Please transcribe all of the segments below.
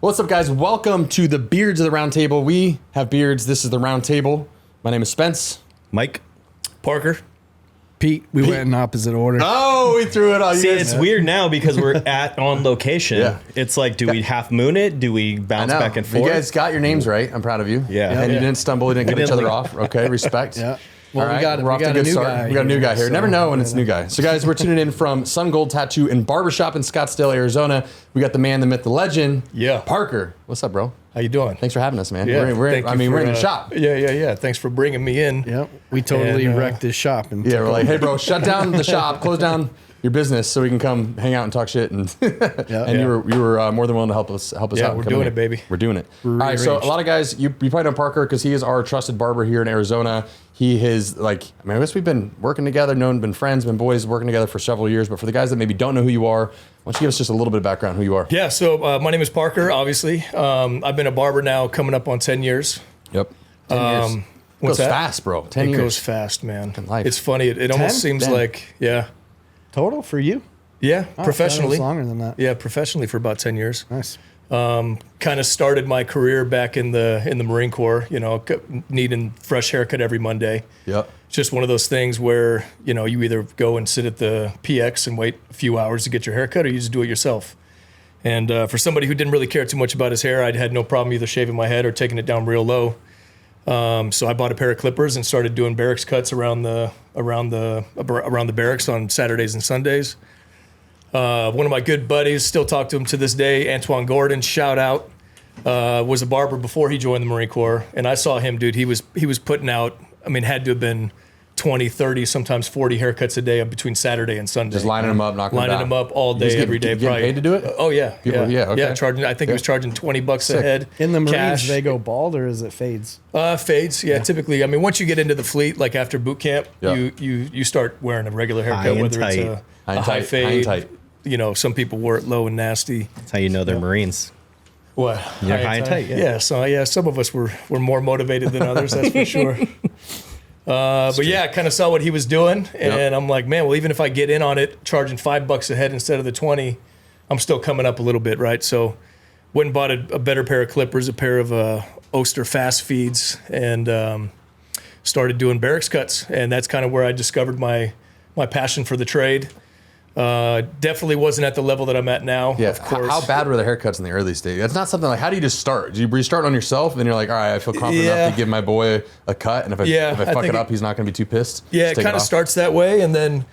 What's up, guys? Welcome to the Beards of the Round Table. We have beards. This is the Round Table. My name is Spence. Mike. Parker. Pete. We went in opposite order. Oh, we threw it on. See, it's weird now because we're on location. Yeah. It's like, do we half moon it? Do we bounce back and forth? You guys got your names right. I'm proud of you. Yeah. And you didn't stumble. You didn't cut each other off. Okay, respect. Yeah. Well, All right, we got we're off to a good new start. guy. We got a new guy here. So, Never know when it's a new guy. So, guys, we're tuning in from Sun Gold Tattoo and Barbershop in Scottsdale, Arizona. We got the man, the myth, the legend. Yeah. Parker. What's up, bro? How you doing? Thanks for having us, man. Yeah. We're in the shop. Yeah. Thanks for bringing me in. Yep. We totally And, wrecked his shop. And Yeah, we're like, hey, bro, shut down the shop, close down your business so we can come hang out and talk shit. And you were more than willing to help us out. Yeah, and we're come doing in. it, baby. We're doing it. All right, so a lot of guys, you probably know Parker because he is our trusted barber here in Arizona. He is I guess we've been working together, been friends, been boys working together for several years. But for the guys that maybe don't know who you are, why don't you give us just a little bit of background who you are? Yeah, so my name is Parker, obviously. I've been a barber now coming up on 10 years. Yep. 10 years. What's Goes that? fast, bro. 10 It years. goes fast, man. life. It's funny. It almost seems 10? like, yeah. total for you? Yeah, Oh, professionally. it's longer than that. Yeah, professionally for about 10 years. Nice. Kind of started my career back in the Marine Corps, needing fresh haircut every Monday. Yep. It's just one of those things where, you either go and sit at the PX and wait a few hours to get your haircut or you just do it yourself. And for somebody who didn't really care too much about his hair, I'd had no problem either shaving my head or taking it down real low. So I bought a pair of clippers and started doing barracks cuts around the barracks on Saturdays and Sundays. One of my good buddies, still talk to him to this day, Antoine Gordon, shout out, was a barber before he joined the Marine Corps. And I saw him, dude, he was putting out, had to have been 20, 30, sometimes 40 haircuts a day between Saturday and Sunday. Just lining them up, knocking them down. Lining them up all day, every day. Getting paid to do it? Oh, yeah. People, yeah, okay. Yeah, charging, I think he was charging $20 a head. In the Marines, cash. they go bald or is it fades? Fades, yeah, typically. Once you get into the fleet, like after boot camp, you start wearing a regular haircut, whether it's a high fade. High and tight. Some people wear it low and nasty. That's how you know they're Marines. What? You're high and tight. Yeah. So some of us were more motivated than others, that's for sure. But yeah, I kind of saw what he was doing, and I'm like, man, well, even if I get in on it, charging $5 a head instead of the 20, I'm still coming up a little bit, right? So went and bought a better pair of clippers, a pair of Oster fast feeds, and started doing barracks cuts, and that's kind of where I discovered my passion for the trade. Definitely wasn't at the level that I'm at now. Yeah. Of course. How bad were the haircuts in the early stage? That's not something like, how do you just start? Do you start on yourself and then you're like, all right, I feel confident enough to give my boy a cut. And if I fuck it up, he's not going to be too pissed. Yeah, it kind of starts that way. And then,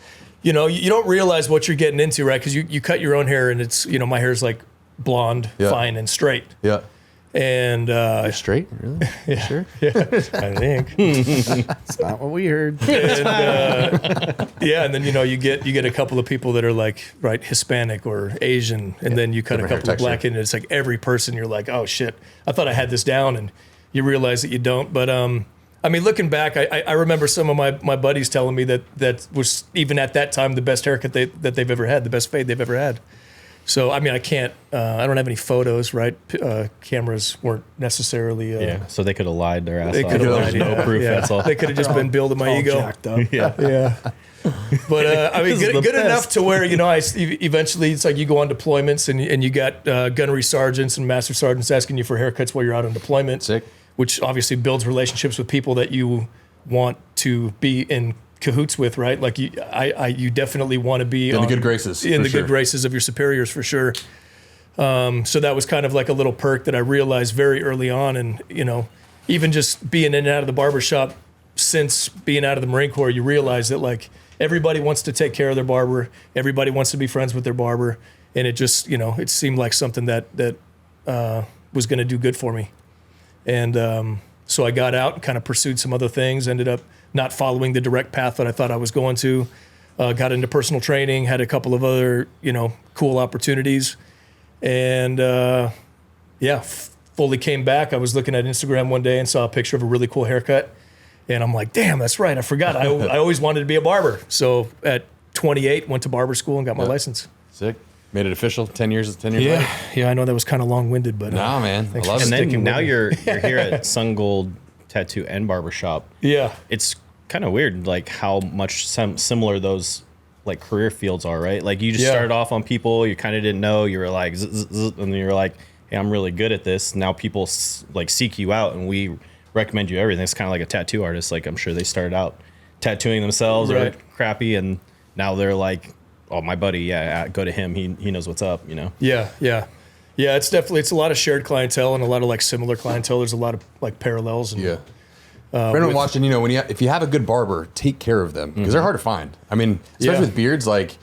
you don't realize what you're getting into, right? Because you cut your own hair and it's, my hair's like blonde, fine and straight. Yeah. And You're straight? Really? yeah, Sure? yeah, I think. It's not what we heard. And, and then you get a couple of people that are like Hispanic or Asian, and then you cut a Different couple of black in, and it's like every person you're like, oh shit, I thought I had this down, and you realize that you don't. But looking back, I remember some of my buddies telling me that was even at that time the best haircut that they've ever had, the best fade they've ever had. So, I can't, I don't have any photos, right? Cameras weren't necessily. So they could have lied their ass They off. could have There's no proof, that's all. They could have just been building my ego. Jacked up. Yeah. But, good enough to where, eventually it's like you go on deployments and you got gunnery sergeants and master sergeants asking you for haircuts while you're out on deployment. Sick. Which obviously builds relationships with people that you want to be in cahoots with, right? Like you definitely want to be in the good graces. In the good graces of your superiors, for sure. So that was kind of like a little perk that I realized very early on. And, even just being in and out of the barbershop since being out of the Marine Corps, you realize that like everybody wants to take care of their barber. Everybody wants to be friends with their barber. And it just, it seemed like something that was going to do good for me. And so I got out and kind of pursued some other things, ended up not following the direct path that I thought I was going to. Got into personal training, had a couple of other, cool opportunities. And fully came back. I was looking at Instagram one day and saw a picture of a really cool haircut. And I'm like, damn, that's right. I forgot. I always wanted to be a barber. So at 28, went to barber school and got my license. Sick. Made it official. 10 years later. Yeah, I know that was kind of long-winded, but nah, man, I love And it. then now you're here at Sun Gold Tattoo and Barbershop. Yeah. It's kind of weird, like how much similar those like career fields are, right? Like you just started off on people you kind of didn't know. You were like, and then you're like, hey, I'm really good at this. Now people like seek you out, and we recommend you everything. It's kind of like a tattoo artist. Like I'm sure they started out tattooing themselves or crappy, and now they're like, oh, my buddy, go to him. He knows what's up, you know? Yeah. It's a lot of shared clientele and a lot of like similar clientele. There's a lot of like parallels. And, for anyone watching, you know, if you have a good barber, take care of them because they're hard to find. I mean, especially with beards, like,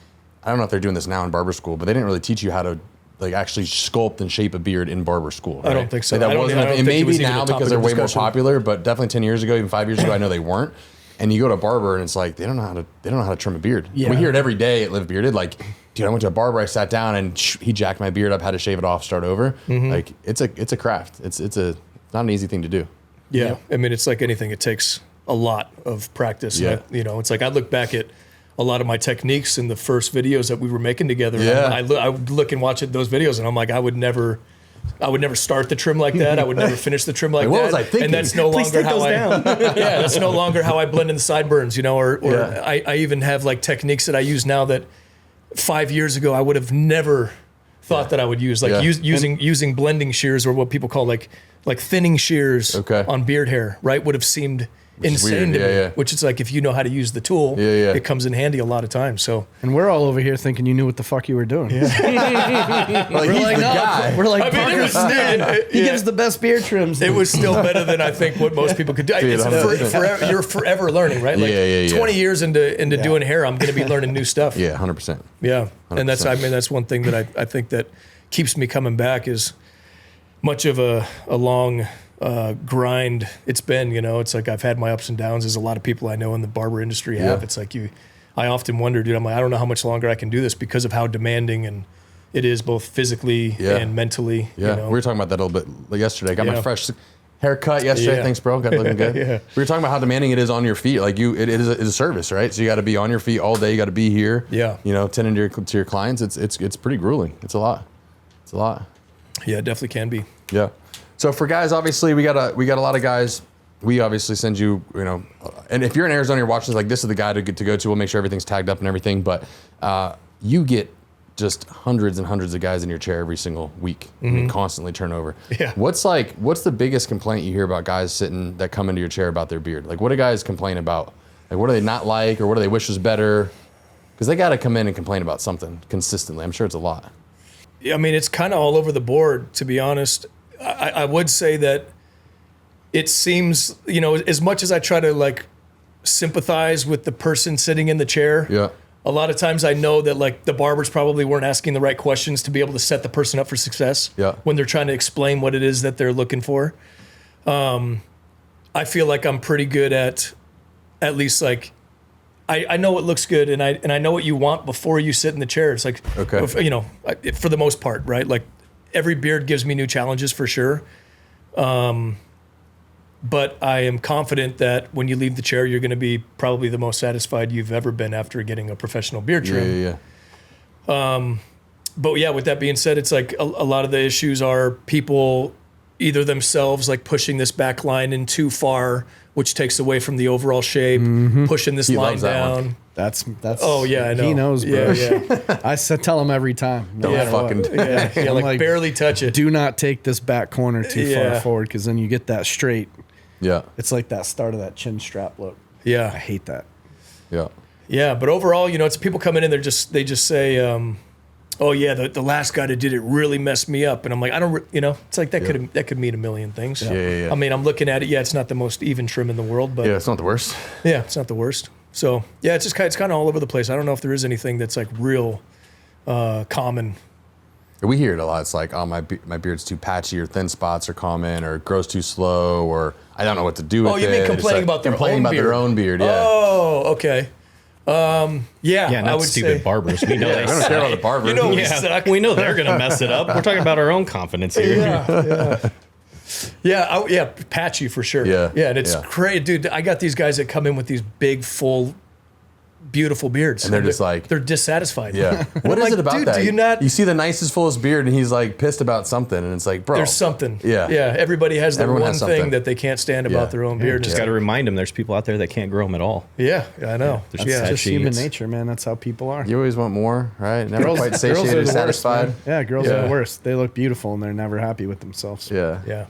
I don't know if they're doing this now in barber school, but they didn't really teach you how to like actually sculpt and shape a beard in barber school. Right? I don't think so. Like, that wasn't. It may be now because they're way more popular, but definitely 10 years ago, even 5 years ago, I know they weren't. And you go to a barber and it's like they don't know how to trim a beard. Yeah. We hear it every day at Live Bearded. Like, dude, I went to a barber, I sat down and he jacked my beard up, had to shave it off, start over. Like it's a craft. It's not an easy thing to do. Yeah. I mean, it's like anything. It takes a lot of practice. Yeah. You know, it's like I look back at a lot of my techniques in the first videos that we were making together. Yeah. I would look and watch those videos and I'm like, I would never start the trim like that. I would never finish the trim like what that. Was I thinking? And that's no longer how that's no longer how I blend in the sideburns, you know, or I even have like techniques that I use now that 5 years ago I would have never thought that I would use, like using blending shears, or what people call like thinning shears on beard hair, right? Would have seemed insane to me. Which is like, if you know how to use the tool, it comes in handy a lot of times. So, and we're all over here thinking you knew what the fuck you were doing. Well, we're like, no, guy. We're like, he gives the best beard trims. It was still better than I think what most people could do. You're forever learning, right? Like 20 years into doing hair, I'm going to be learning new stuff. Yeah, 100%. Yeah, 100%. and that's one thing that I think that keeps me coming back is much of a long grind it's been, you know. It's like I've had my ups and downs, as a lot of people I know in the barber industry have. It's like I often wonder, dude, I'm like, I don't know how much longer I can do this because of how demanding and it is, both physically and mentally. Yeah, you know? We were talking about that a little bit yesterday. I got my fresh haircut yesterday. Thanks, bro. Got looking good. We were talking about how demanding it is on your feet. Like it is a service, right? So you got to be on your feet all day. You got to be here. Yeah. You know, tending to your clients. It's pretty grueling. It's a lot. Yeah, it definitely can be. Yeah. So for guys, obviously we got a lot of guys. We obviously send you, you know, and if you're in Arizona, you're watching this, like, this is the guy to go to. We'll make sure everything's tagged up and everything. But you get just hundreds and hundreds of guys in your chair every single week. I mean, constantly turnover. Yeah. What's the biggest complaint you hear about guys that come into your chair about their beard? Like, what do guys complain about? Like, what do they not like, or what do they wish was better? Because they got to come in and complain about something consistently. I'm sure it's a lot. I mean, it's kind of all over the board, to be honest. I would say that it seems, you know, as much as I try to like sympathize with the person sitting in the chair, a lot of times I know that like the barbers probably weren't asking the right questions to be able to set the person up for success when they're trying to explain what it is that they're looking for. I feel like I'm pretty good at least like, I know what looks good, and I know what you want before you sit in the chair. It's like, you know, for the most part, right? Like, every beard gives me new challenges for sure. But I am confident that when you leave the chair, you're going to be probably the most satisfied you've ever been after getting a professional beard trim. But yeah, with that being said, it's like a lot of the issues are people either themselves like pushing this back line in too far, which takes away from the overall shape, pushing this line down. That's. Oh yeah, I know. He knows, bro. Yeah. I tell him every time. Don't fucking. Like barely touch it. Do not take this back corner too far forward, because then you get that straight. Yeah. It's like that start of that chin strap look. Yeah. I hate that. Yeah. Yeah, but overall, you know, it's people coming in. They just say, "Oh yeah, the last guy that did it really messed me up," and I'm like, I don't, you know, it's like that could mean a million things. Yeah. I mean, I'm looking at it. Yeah, it's not the most even trim in the world, but it's not the worst. Yeah, it's not the worst. So yeah, it's kind of all over the place. I don't know if there is anything that's like real common. We hear it a lot. It's like, oh, my beard's too patchy, or thin spots are common, or it grows too slow, or I don't know what to do with it. Oh, you mean complaining about their own beard? Yeah. Oh, okay. Yeah, not stupid barbers. We know I don't care about the barber. You know, we suck. We know they're gonna mess it up. We're talking about our own confidence here. Yeah, patchy for sure. Yeah, and it's Yeah. great, dude. I got these guys that come in with these big, full, beautiful beards. And they're just like... They're dissatisfied. Yeah. What is it about dude, that? Do you not... You see the nicest, fullest beard, and he's like pissed about something, and it's like, bro. There's something. Yeah. Yeah. Everybody has their Everyone one has something. thing that they can't stand about their own beard. Just got to remind them there's people out there that can't grow them at all. Yeah, I know. There's Yeah. sad Just human sheets. nature, man. That's how people are. You always want more, right? Never quite girls satiated are or the satisfied. worst, man. Yeah, girls are the worst. They look beautiful and they're never happy with themselves. Yeah. Yeah.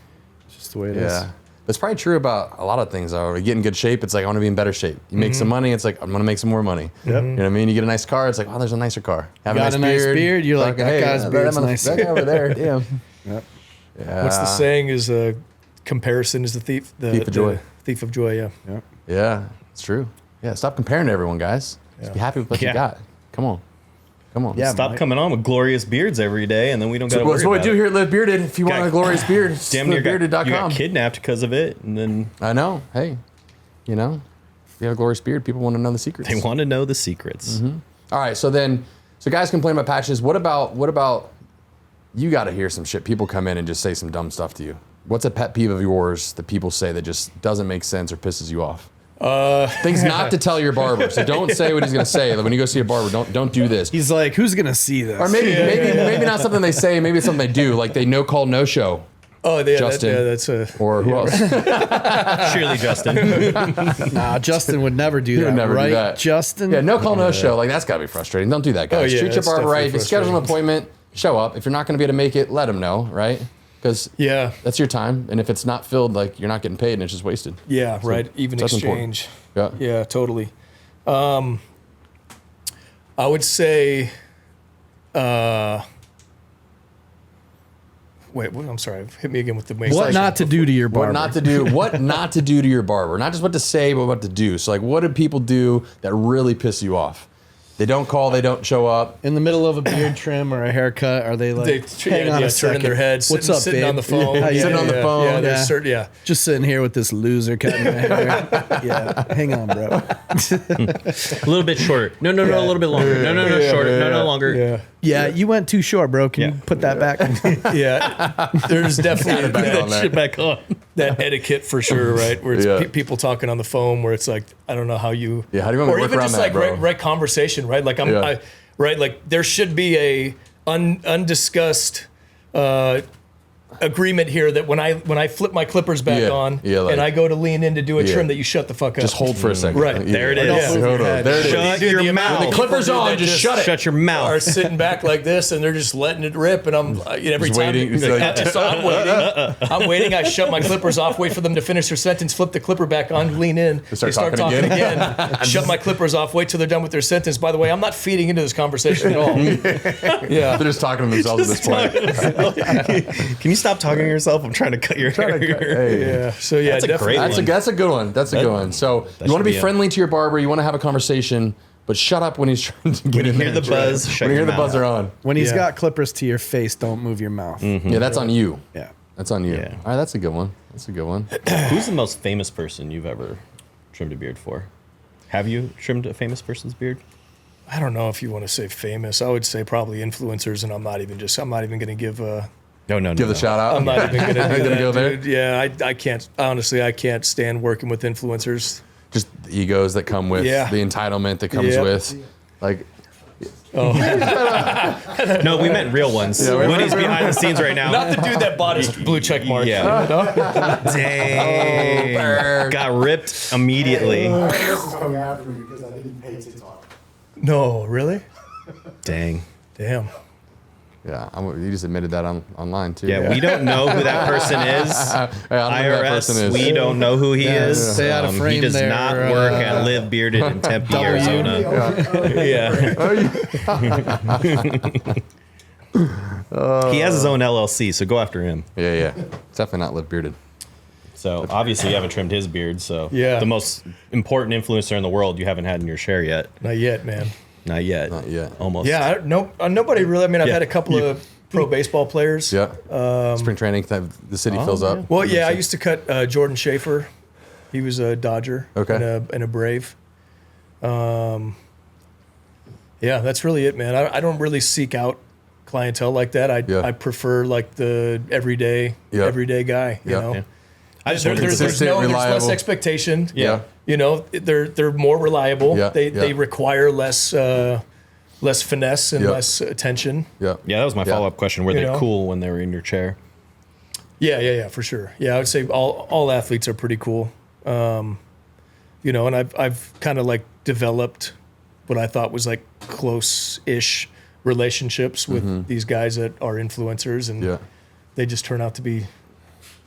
It's just the way it is. Yeah. That's probably true about a lot of things, though. You get in good shape, it's like, I want to be in better shape. You make some money, it's like, I'm going to make some more money. Yep. You know what I mean? You get a nice car, it's like, oh, there's a nicer car. Have Got a nice beard, you're like, that guy's beard's nice. That guy over there, damn. Yep. Yeah. What's the saying is comparison is the thief. Thief of joy. Thief of joy, yeah. Yep. Yeah, it's true. Yeah, stop comparing to everyone, guys. Just be happy with what you got. Come on. Come on. Yeah, Stop coming on with glorious beards every day, and then we don't got to So worry that's what we about do it. here at Live Bearded. If you want a glorious beard, it's Damn near you livebearded.com. got kidnapped because of it, and then I know. Hey, you know, if you have a glorious beard, people want to know the secrets. they want to know the secrets. All right, so guys complain about patches. What about you got to hear some shit. People come in and just say some dumb stuff to you. What's a pet peeve of yours that people say that just doesn't make sense or pisses you off? Things not to tell your barber. So don't say what he's going to say. Like when you go see a barber, don't do this. He's like, who's gonna see this? Or maybe not something they say. Maybe it's something they do. Like they no call, no show. Oh, yeah, Justin. that's a... Or who else? Surely, Justin. Nah, Justin would never do He that. would never right? do that. Justin. Yeah, no call, no show. Like that's gotta be frustrating. Don't do that, guys. Oh, yeah, Treat your that's barber right. If you definitely schedule an frustrating. appointment, show up. If you're not gonna be able to make it, let them know, right? Because Yeah. that's your time. And if it's not filled, like you're not getting paid and it's just wasted. Yeah, right. Even that's important. exchange. Yeah. Yeah, totally. I would say, wait, I'm sorry. Hit me again with the wing. What not to do to your barber? What not to do? What not to do to your barber? Not just what to say, but what to do. So, like, what do people do that really piss you off? They don't call. They don't show up. In the middle of a beard trim or a haircut, are they like, hang on a second, turning their heads, what's sitting up, on the babe? phone. Yeah, Sitting on the phone. Yeah, Yeah. yeah. Just sitting here with this loser cutting my hair. Yeah, hang on, bro. A little bit shorter. No, a little bit longer. No, shorter. No, longer. Yeah. Yeah, you went too short, bro. Can you Yeah. put that back? Yeah. There's definitely back on there. Shit back on. that etiquette for sure, right? Where it's Yeah. people talking on the phone where it's like, I don't know how you... Yeah, how do you want me or to work even around just that, like bro? right conversation, right? Like Yeah. right? Like there should be a undiscussed agreement here that when I flip my clippers back Yeah. on Yeah, like- and I go to lean in to do a Yeah. trim, that you shut the fuck up. Just hold for a second. Right. There it is. Yeah. Don't Hold move your on. head. There it is. Shut Dude, your the amount mouth. of The people clippers do on, that just shut it. Shut your are mouth. sitting back like this and they're just letting it rip, and I'm every Just time waiting. It's like- so I'm waiting. I shut my clippers off, wait for them to finish their sentence, flip the clipper back on, lean in. They start talking talking again. again. Shut my clippers off, wait till they're done with their sentence. By the way, I'm not feeding into this conversation at all. Yeah. They're just talking to themselves at this point. Can you stop talking to yourself? I'm trying to cut your hair. Hey. Yeah. So yeah, That's a definitely. great one. That's a good one. That's a good one. So you want to should be be it. friendly to your barber. You want to have a conversation, but shut up when he's trying to get When you in hear there. the buzz, shut When you hear your the mouth. buzzer on. When he's Yeah. got clippers to your face, don't move your mouth. Yeah, that's on you. Yeah. That's on you. Yeah. All right, that's a good one. That's a good one. Who's the most famous person you've ever trimmed a beard for? Have you trimmed a famous person's beard? I don't know if you want to say famous. I would say probably influencers, and I'm not even going to give No. Give the shout out. I'm not even going to You're do gonna that, go there? dude. Yeah, I can't. Honestly, I can't stand working with influencers. Just the egos that come with Yeah. the entitlement that comes Yep. with, like, No, we meant real ones. Woody's behind the scenes right now. Not the dude that bought his blue check mark. Yeah. Dang. Got ripped immediately. No, really? Dang. Damn. yeah, you just admitted that online too. Yeah, we don't know who that person is. I don't know who that person IRS, is. we don't know who he is. Stay out of He frame does there, not work at Live Bearded in Tempe, Arizona. Yeah. He has his own LLC, so go after him. Yeah. It's definitely not Live Bearded. So obviously you haven't trimmed his beard. So Yeah. the most important influencer in the world you haven't had in your share yet. Not yet, man. Not yet. Not yet. Almost. Yeah, nobody really. I mean, I've Yeah. had a couple of pro baseball players. Yeah. Spring training, the city fills up. Well, yeah, I used to cut Jordan Schaefer. He was a Dodger. Okay. And a Brave. Yeah, that's really it, man. I don't really seek out clientele like that. I prefer like the everyday guy. You Yeah. know. Yeah. I just There's wanted to Consistent, there's less reliable. expectation. Yeah. You know, they're more reliable. Yeah, They require less finesse and Yep. less attention. Yeah. Yeah, that was my Yeah. follow-up question. Were You they know? cool when they were in your chair? Yeah, for sure. Yeah, I would say all athletes are pretty cool. You know, and I've kind of like developed what I thought was like close-ish relationships with these guys that are influencers, and Yeah. they just turn out to be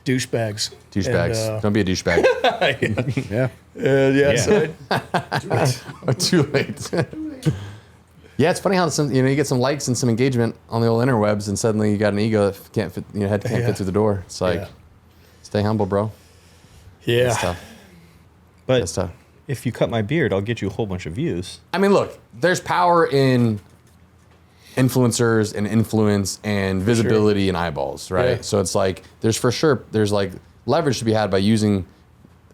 douchebags. Douchebags. And, Don't be a douchebag. Yeah. yeah. So Too late. Yeah, it's funny how you get some likes and some engagement on the old interwebs, and suddenly you got an ego that can't fit. Head can't fit through the door. It's like, stay humble, bro. yeah. That's tough. But That's tough. if you cut my beard, I'll get you a whole bunch of views. I mean, look, there's power in influencers and influence and visibility and eyeballs, right? Yeah. So it's like there's like leverage to be had by using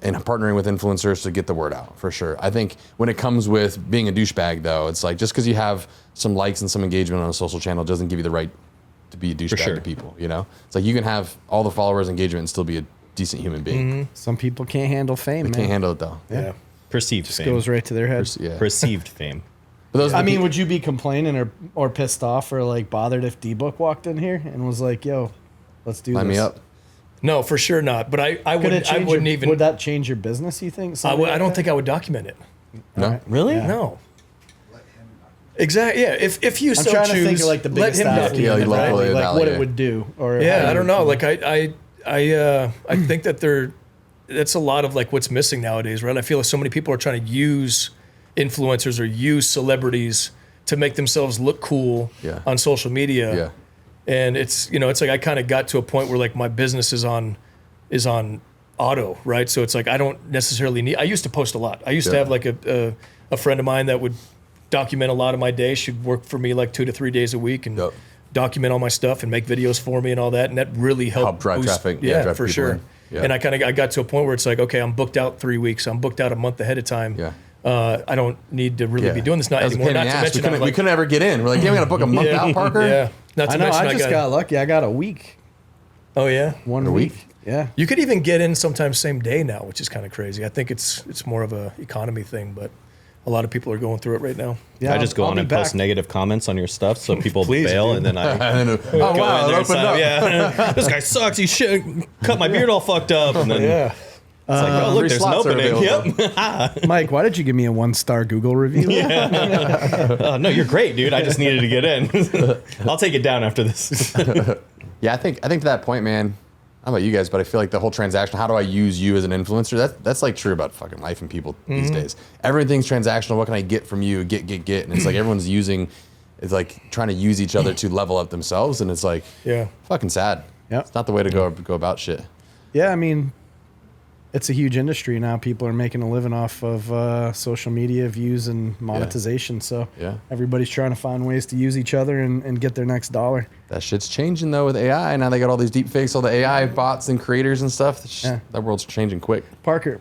and partnering with influencers to get the word out, for sure. I think when it comes with being a douchebag, though, it's like just because you have some likes and some engagement on a social channel doesn't give you the right to be a douchebag to people, you know? It's like you can have all the followers, engagement, and still be a decent human being. Some people can't handle fame, man. Can't handle it, though. Yeah. Perceived fame. Goes right to their head. Yeah. Perceived fame. But those are I the mean, peop- would you be complaining or pissed off or like bothered if D-Book walked in here and was like, "Yo, let's do line this"? me up. No, for sure not. But I Could it change wouldn't your, even. Would that change your business? You think? I don't think I would document it. No? Really? Yeah. No. Exactly. Yeah. If you I'm so trying choose, to think of like the let biggest him athlete, Yeah, document you it, love right? Lily like Valley, what yeah. it would do. Or Yeah, how I don't you- know. Like I think that that's a lot of like what's missing nowadays, right? I feel like so many people are trying to use influencers or use celebrities to make themselves look cool Yeah. on social media. Yeah. And it's like I kind of got to a point where like my business is on auto, right? So it's like I don't necessarily need. I used to post a lot. I used to Yeah. have like a friend of mine that would document a lot of my day. She'd work for me like 2 to 3 days a week and Yep. document all my stuff and make videos for me and all that. And that really helped Help drive boost- traffic. Yeah, drive for people sure. in. Yeah. And I got to a point where it's like, okay, I'm booked out 3 weeks. I'm booked out a month ahead of time. Yeah. I don't need to really be doing this not That was a anymore. pain in Not the to ass. mention I'm we like, couldn't ever get in. We're like, yeah, we got to book a month out, Parker. Yeah. Not to I know. mention I just got lucky. I got a week. Oh yeah. One A week. week? Yeah. You could even get in sometimes same day now, which is kind of crazy. I think it's more of a economy thing, but a lot of people are going through it right now. Yeah. I just go I'll on be and back. post negative comments on your stuff so people Please, bail, dude. and then I And then, oh, go wow, in it there and opened sign up. up. Yeah, this guy sucks. He should cut my beard all fucked up. And then Yeah. it's like, oh, look, three there's an slots are opening. available. Yep. Mike, why did you give me a 1-star Google review? No, you're great, dude. I just needed to get in. I'll take it down after this. Yeah, I think to that point, man. I don't know about you guys, but I feel like the whole transaction. How do I use you as an influencer? That's like true about fucking life and people these days. Everything's transactional. What can I get from you? Get, and it's like everyone's using. It's like trying to use each other to level up themselves, and it's like Yeah. fucking sad. Yep. It's not the way to go about shit. Yeah, I mean, it's a huge industry now. People are making a living off of social media views and monetization. So Yeah. everybody's trying to find ways to use each other and get their next dollar. That shit's changing though with AI. Now they got all these deep fakes, all the AI bots and creators and stuff. It's just- Yeah. That world's changing quick. Parker,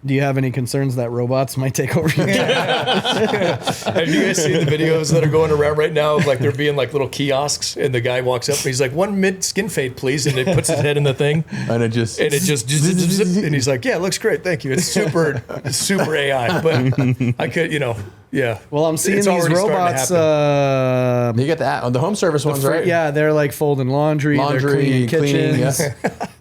do you have any concerns that robots might take over your job? Have you guys seen the videos that are going around right now of like there being like little kiosks and the guy walks up and he's like, 1 mid skin fade, please. And he puts his head in the thing And it just and it just, and he's like, yeah, it looks great. Thank you. It's super AI. But I could, yeah. Well, I'm seeing It's these already starting to robots. happen. you get the home service ones, right? Yeah, they're like folding laundry, they're cleaning cleaning, kitchens.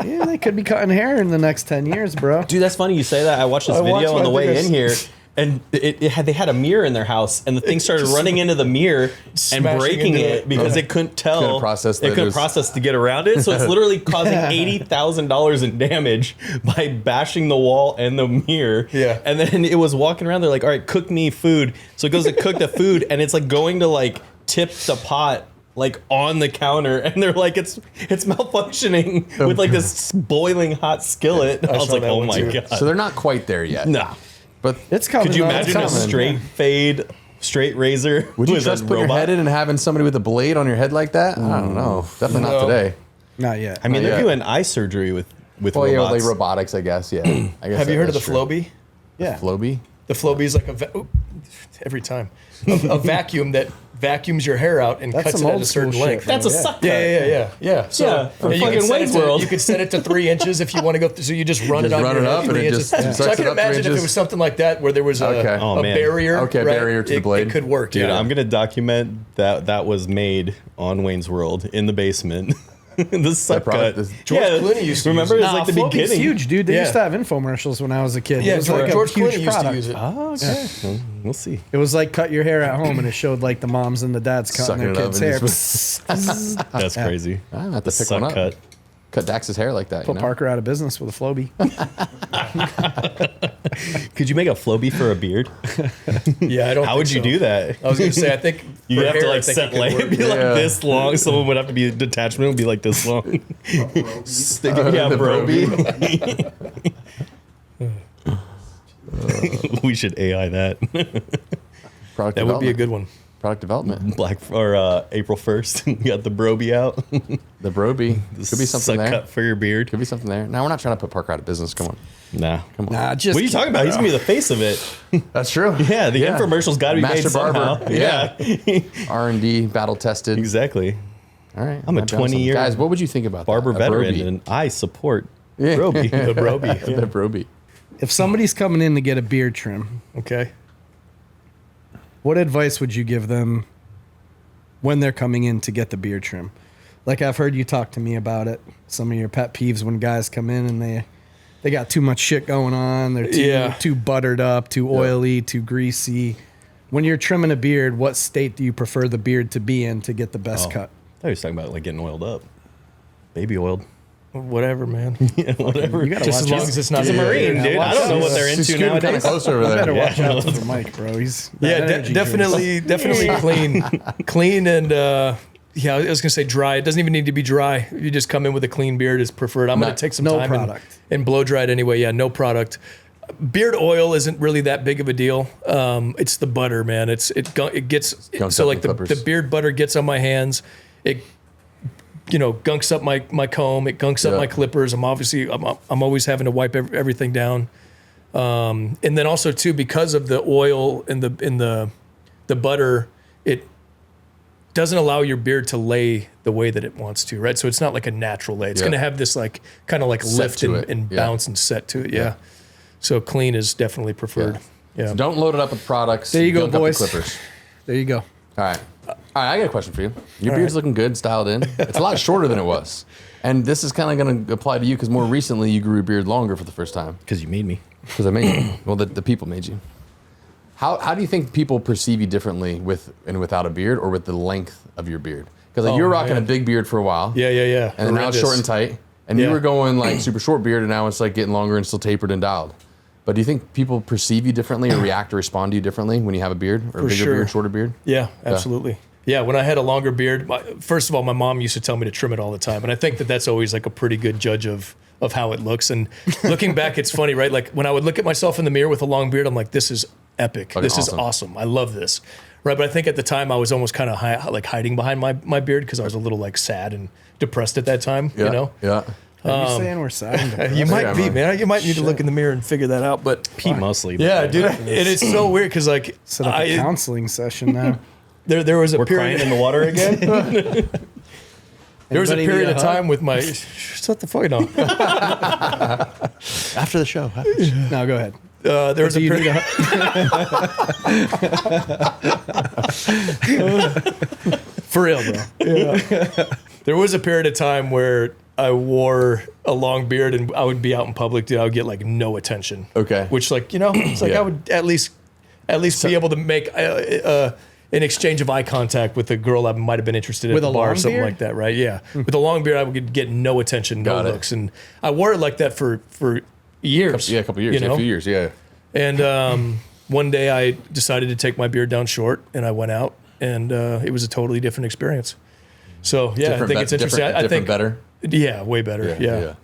Yeah, they could be cutting hair in the next 10 years, bro. Dude, that's funny you say that. I watched this I watched video on the one, I way think in here, and they had a mirror in their house, and the thing started just running into the mirror and smashing breaking into it it. because it couldn't tell. Couldn't process that It it couldn't was- process to get around it, so it's literally causing $80,000 in damage by bashing the wall and the mirror. Yeah. And then it was walking around. They're like, "All right, cook me food." So it goes to cook the food, and it's like going to like tip the pot like on the counter, and they're like, it's malfunctioning with like this boiling hot skillet. I was saw like, that oh one my too. god. So they're not quite there yet. Nah. But It's coming. Could you though. imagine a It's coming. straight fade, straight razor would you with trust a putting your robot? head in and having somebody with a blade on your head like that? I don't know. Definitely not No. today. Not yet. I mean, Not they're yet. doing eye surgery with Well, yeah, robots. like robotics, I guess. Yeah. I guess Have you heard of the that's true. Flowbee? yeah. Flowbee? The Flowbee is like every time. A vacuum that vacuums your hair out and cuts it at a certain length. That's a suck cut. Yeah. So for and you fucking can set Wayne's it to, World. you could set it to 3 inches if you want to go. So you just run it on your up head, and 3 it inches. just So I sucks can it up 3 imagine if it inches. was something like that where there was a barrier. Okay, barrier to the blade. It could work. Dude, yeah. I'm gonna document that was made on Wayne's World in the basement. The suck cut. George Clooney used to remember use it was like the Floby's beginning. huge, dude. They Yeah. used to have infomercials when I was a kid. Yeah, It was like George a huge Clooney used to product. use it. Oh, okay. Well, we'll see. It was like cut your hair at home, and it showed like the moms and the dads cutting Sucking their it up kids' and hair. just- That's crazy. I have The to pick suck one up. cut. Cut Dax's hair like that. Put Parker out of business with a Floby. Could you make a Floby for a beard? Yeah, I don't. How would you do that? I was going to say, I think You for have to hair, I like think set it like could it'd be work. like Yeah. this long. Someone would have to be detachment would be like this long. Stick it, yeah, The Broby. We should AI that. Product That would be a development. good one. Product development. Black or April 1st, you got the Broby out. The Broby. Could be something Suck there. cut for your beard. Could be something there. Now we're not trying to put Parker out of business. Come on. Nah. Come on. Nah, just What are you talking about? He's gonna be the face of it. That's true. Yeah, the infomercial's got to be Master made somehow. Barber. Yeah. R&D, battle tested. Exactly. All right. I'm a down with some. 20-year Guys, what would you think about Barber that? veteran, Broby. and I support Broby. The Broby. The Broby. If somebody's coming in to get a beard trim, Okay. what advice would you give them when they're coming in to get the beard trim? Like I've heard you talk to me about it. Some of your pet peeves when guys come in and they got too much shit going on. They're too buttered up, too oily, too greasy. When you're trimming a beard, what state do you prefer the beard to be in to get the best cut? I thought he was talking about like getting oiled up, baby oiled. Whatever, man. Yeah, whatever. You gotta Just as watch long out. as it's not He's a Marine, dude. I don't know what they're She's into scooting kind of nowadays. close over You there. better watch out for the mic, bro. He's that energy drinks. definitely clean, and yeah, I was gonna say dry. It doesn't even need to be dry. If you just come in with a clean beard is preferred. I'm gonna take some no time product. and blow dry it anyway. Yeah, no product. Beard oil isn't really that big of a deal. It's the butter, man. It gets Gunks so up like the the clippers. beard butter gets on my hands. It gunks up my comb. It gunks up Yeah. my clippers. I'm always having to wipe everything down. And then also too, because of the oil and the butter, it doesn't allow your beard to lay the way that it wants to, right? So it's not like a natural lay. It's Yeah. going to have this like kind of like Set lift to and, it. and Yeah. bounce and set to it. Yeah. So clean is definitely preferred. Yeah. So don't load it up with products. There you go, Gunk up the boys. Clippers. There you go. All right. I got a question for you. Your beard's looking good, styled in. It's a lot shorter than it was. And this is kind of going to apply to you because more recently you grew your beard longer for the first time. Because you made me. Because I made you. Well, the people made you. How do you think people perceive you differently with and without a beard or with the length of your beard? Because like, you were rocking man. a big beard for a while. Yeah. And then now it's Horrendous. short and tight. And you Yeah. were going like super short beard and now it's like getting longer and still tapered and dialed. But do you think people perceive you differently or react or respond to you differently when you have a beard or a bigger sure. beard, shorter beard? Yeah, absolutely. Yeah, when I had a longer beard, first of all, my mom used to tell me to trim it all the time, and I think that that's always like a pretty good judge of how it looks. And looking back, it's funny, right? Like when I would look at myself in the mirror with a long beard, I'm like, this is epic. Fucking This is awesome. awesome. I love this, right? But I think at the time I was almost kind of hiding behind my beard because I was a little like sad and depressed at that time. Yeah. You know, Yeah. Are you saying we're sad? you might Yeah, be, man. man. You might need to look in the mirror and figure that out. But Pete mostly. yeah, dude, and it's so weird because like Set up a counseling session now. there was a We're period crying in the water again. There was a Anybody period need of a hug? time with my shut the fuck up. After the show. No, go ahead. There was Do a you need period. For real, bro. There was a period of time where I wore a long beard and I would be out in public, dude. I would get like no attention. Okay. Which, like, it's like Yeah. I would at least be able to make an exchange of eye contact with a girl I might have been interested in With at a the bar or long something beard? like that, right? Yeah. With a long beard, I would get no attention, no Got it. looks, and I wore it like that for years. Yeah, a couple years. you Yeah, know? a few years. Yeah. And one day I decided to take my beard down short, and I went out, and it was a totally different experience. So yeah, I think it's interesting. I think better. yeah, way better. Yeah.